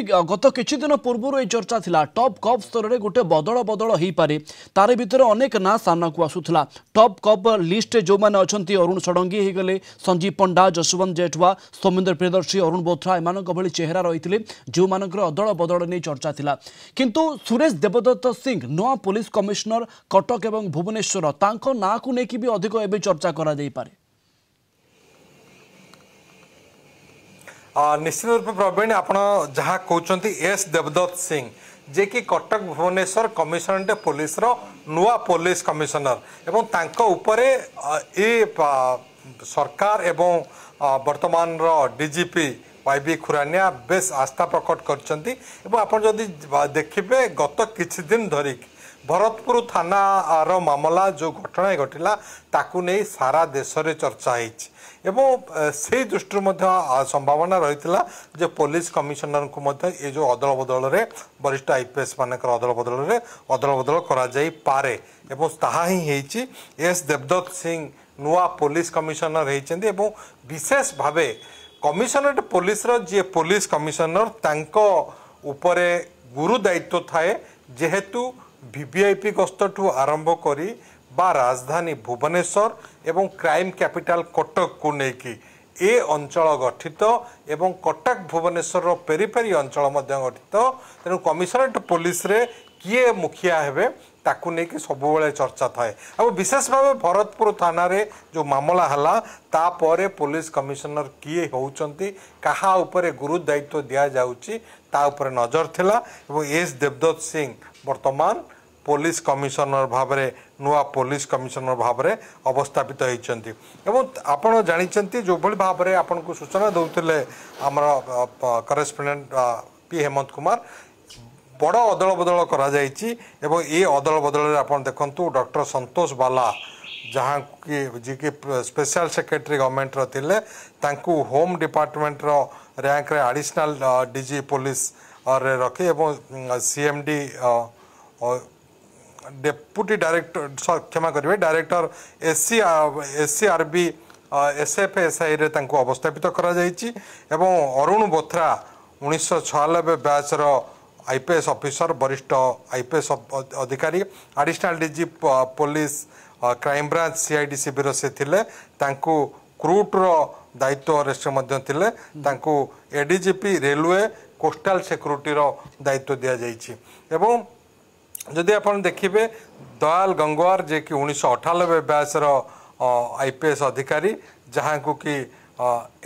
गत किछि दिन पूर्व ये चर्चा थिला टॉप कप स्तर में गोटे बदल बदल हो पारे तार भितर अनेक ना सामना को आसूला टॉप कप लिस्ट जो मैंने अच्छा अरुण षडंगी हो गले संजीव पंडा जसवंत जेठवा सौमेंद्र प्रियदर्शी अरुण बोथरा एम भली चेहरा रही जो मान अदल बदल नहीं चर्चा थिला किंतु सुरेश देवदत्त सिंह नुआ पुलिस कमिशनर कटक एवं भुवनेश्वर तांको ना को लेकिन भी अधिक एवं चर्चा करा जाई पारे। निश्चित रूप प्रवीण आप जहाँ कहते एस देवदत्त सिंह जे कि कटक भुवनेश्वर कमिशनरेट पुलिस नुआ पुलिस कमिशनर एवं तांको उपरे सरकार एवं वर्तमान डीजीपी वाईबी खुरानिया बेस आस्था प्रकट करछंती एवं आपण जदि देखिबे गत किछि दिन धरिक भरतपुर थाना रो मामला जो घटना घटिला ताकू नहीं सारा देश रे चर्चा होइछि एवं से दृष्टि संभावना रही जे पुलिस कमिशनर को ये जो अदल बदल रे वरिष्ठ आईपीएस मानकर अदल बदल करा जाई पारे एवं ताहा ही हेछि एस देवदत्त सिंह नुआ पुलिस कमिशनर हेछन्ती एवं विशेष भावे कमिशनरेट पुलिस जी पुलिस कमिशनर तांको उपरे गुरु दायित्व थाए जेहेतु वीवीआईपी गस्त ठू आरंभ करी बा राजधानी भुवनेश्वर एवं क्राइम कैपिटल कटक को लेकिन ए अंचल गठित एवं कटक भुवनेश्वर पेरीफेरी अंचल गठित तेणु कमिशनरेट पुलिस रे किए मुखिया हेबे ताकू नहीं कि सबुबले चर्चा थाए अब विशेष भाव भरतपुर थाना रे जो मामला हला तापरे पुलिस कमिशनर किए होउचंती कहा उपरे गुरु दायित्व दिया जाउची ता उपरे नजर थिला एवं एस देवदत्त सिंह वर्तमान पुलिस कमिशनर भाव नुआ पुलिस कमिशनर भाव अवस्थापित होती एवं आपण जानी जो भली भाव में आपन को सूचना दौले आमर करेस्पोंडेंट पी हेमंत कुमार बड़ अदल बदल करा जायछि एवं ये अदल बदल आपन देखंतु डॉक्टर संतोष बाला जहाँ जी कि स्पेशल सेक्रेटरी गवर्नमेंट रे तांकु होम डिपार्टमेंट रैंक रे एडिशनल डीजी पुलिस रे रखे एवं सीएमडी डेप्यूटी डायरेक्टर क्षमा करेंगे डायरेक्टर एससीआरबी एसएफएसआई रे तांको अवस्थापित करा जायछि एवं अरुण बोथरा 1996 बैच रो आईपीएस ऑफिसर वरिष्ठ आईपीएस अधिकारी additional DG police crime branch CID शिविर से थिले तांको क्रूट रो दायित्व रेस्ट मध्य थिले तांको एडीजीपी रेलवे कोस्टल सिक्योरिटी रो दायित्व दिया जायछि एवं जदि आप देखिए दयाल गंगवार जे कि 1998 बैच आईपीएस अधिकारी जहाँ को कि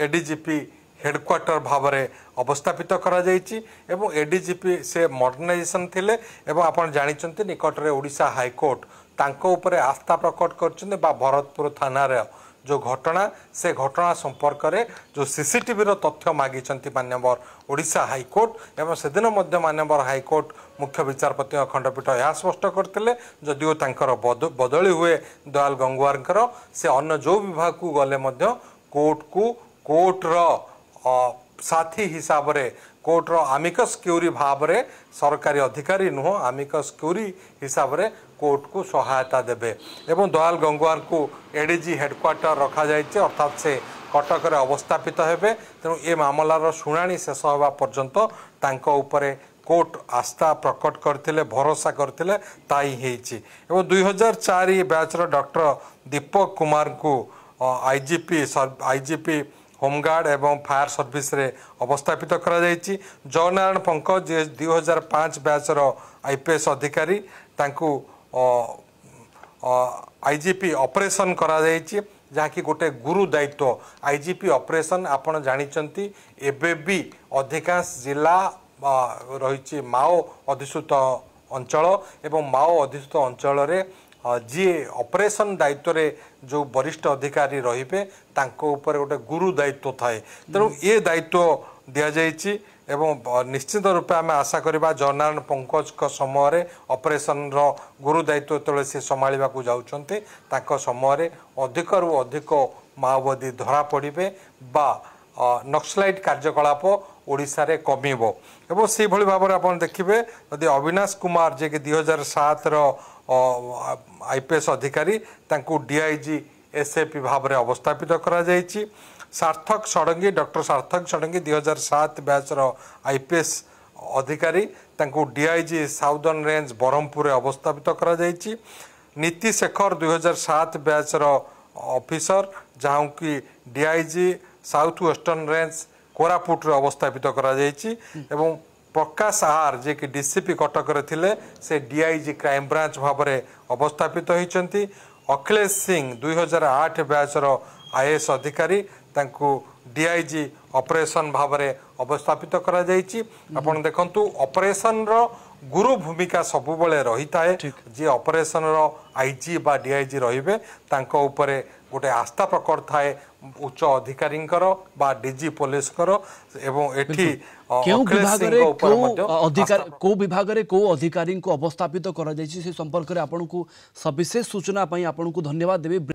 एडीजीपी हेडक्वार्टर भाव में अवस्थापित करा जायछि एवं एडीजीपी से मॉडर्नाइजेशन थिले एवं आपण जानिचंती निकट रे ओडिशा हाईकोर्ट तांको उपरे आस्था प्रकट करछन्ते बा भरतपुर थाना रे जो घटना से घटना संपर्क में जो सीसीटीवी तथ्य मागिचंती मान्यवर ओडिशा हाईकोर्ट एवं से दिन मध्य मान्यवर हाईकोर्ट मुख्य विचारपति खंडपीठ यह स्पष्ट करते जदिओ तांकर बदली हुए दयाल गंगवार से अन्य जो विभाग को गले कोर्ट साथी हिसाब रे कोर्ट आमिकस क्यूरी भाव में सरकारी अधिकारी नुह आमिकस क्यूरी हिसाब रे कोर्ट को सहायता देबे एवं दयाल गंगवार को एडीजी हेडक्वार्टर रखा जायछि अर्थात से कटक रे अवस्थापित हेबे तेणु ए मामलार शुणाणी शेष होगा पर्यंत तांको उपरे कोर्ट आस्था प्रकट करथिले भरोसा करथिले ताई हेछि एवं 2004 बैच डॉक्टर दीपक कुमार को आईजीपी होमगार्ड एवं फायर सर्विस रे अवस्थापित करा जायछि जयनारायण पंकज जे 2005 बैच आईपीएस अधिकारी तांकु आईजीपी ऑपरेशन करा जायछि जहाँ कि गोटे गुरु दायित्व आईजीपी ऑपरेशन आपण जानिचंती एबे भी अधिकांश जिला रही माओ अधिसूत अंचल एवं माओ अधिसूत अंचल रे जी ऑपरेशन दायित्व रे जो वरिष्ठ अधिकारी रहिबे तांको ऊपर गोटे गुरु दायित्व थाए तेणु ये दायित्व दिया जायछि एवं निश्चित रूप आम आशा करवा जयनारायण पंकज समय रे ऑपरेशन रो गुरु दायित्व तले से संभाळिबा को जाउछन्ते ताको समय रे अधिक रु अधिक माओवादी धरा पड़िबे बा नक्सलाइट कार्यकलाप ओडिशा रे कमिबो एवं से भली भाव आप देखिए यदि अविनाश कुमार जे कि 2007 आईपीएस अधिकारी तांको डीआईजी एसएपी भाव में अवस्थापित करा जायछि सार्थक षडंगी डॉक्टर सार्थक षडंगी 2007 बैच आईपीएस अधिकारी तांको डीआईजी साउदर्न रेंज ब्रह्मपुर अवस्थापित करा जायछि। नीति शेखर 2007 बैच रो ऑफिसर जहाँ की DIG south western range Koraput अवस्थापित करा जायछि एवं प्रकाश आहार जे कि डीसीपी कटक रे थिले से डीआईजी क्राइम ब्रांच भाव में अवस्थापित होइछन्ति। अखिलेश सिंह 2008 बैच रो आईएएस अधिकारी तांको डीआईजी ऑपरेशन भाव में अवस्थापित करा जायछि। आपण देखंतु ऑपरेशन रो गुरु भूमिका सबु बेले रही थाए जे ऑपरेशन रो आईजी बा डीआईजी रहिबे तांको उपरे गोटे आस्था प्रकट थाए उच्च अधिकारी बा डीजी पुलिस एवं एठी को विभाग रे को अधिकारी को अवस्थापित करा जायछि से संपर्क रे आपन को सविशेष सूचना पई आपन को धन्यवाद देबे।